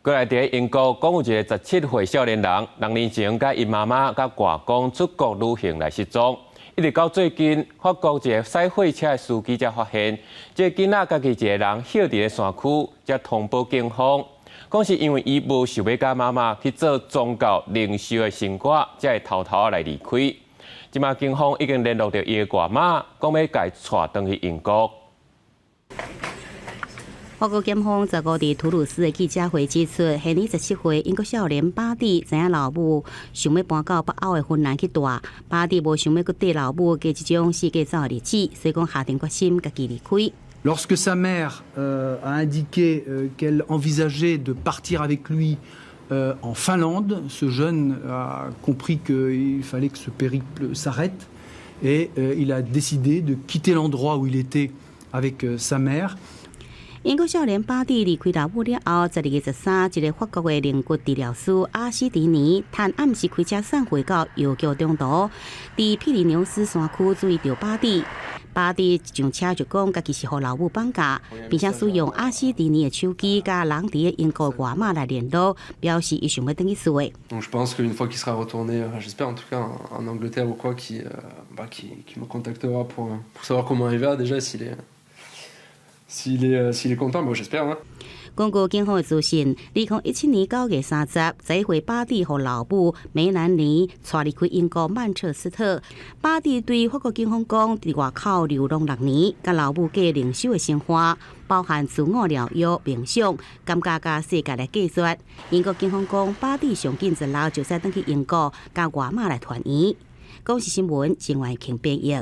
过来伫英国，讲有一个17岁少年人，2年前甲伊妈妈甲外公出国旅行来失踪，一直到最近，法国一个驶货车的司机才发现，这个囡仔家己一个人歇伫咧山区，才通报警方。讲是因为伊无想要甲妈妈去做宗教灵修的生活，才会偷偷来离开。即马警方已经联络到伊的外妈，讲要甲伊带回去英国。法国检方15日图鲁斯的记者会指出，现年17岁英国少年巴蒂知影老母想要搬到北欧的芬兰去住，巴蒂无想要搁缀老母过一种世界走的日子，所以讲下定决心家己离开。Lorsque sa mère a indiqué qu'elle envisageait de partir avec lui en Finlande, ce jeune a compris qu'il fallait que ce périple s'arrête et il a décidé de quitter l'endroit où il était avec sa mère. 英国少年巴蒂离开老母了后，12月13日，一个法国的灵骨治疗师阿斯迪尼，趁暗时开车送回到邮局中途，伫皮里牛斯山区注意到巴蒂。巴蒂上车就讲家己是互老母绑架，并且使用阿斯迪尼的手机甲人伫英国的外妈来联络，表示伊想要回去住的。Donc je pense qu'une fois qu'il sera retourné, j'espère en tout cas en Angleterre ou quoi, qui me contactera pour savoir comment il va déjà s'il est content, bon j'espère. Hein. 根据警方的资讯，2017年9月30，11岁巴蒂和老母梅兰妮带离开英国曼彻斯特。巴蒂对法国警方讲，伫外口流浪6年，甲老母过灵修的生活，包含自我疗愈、冥想、感觉甲世界来计算。英国警方讲，巴蒂上紧1日就使回去英国，甲外妈来团圆。公视新闻，陈婉庆编译。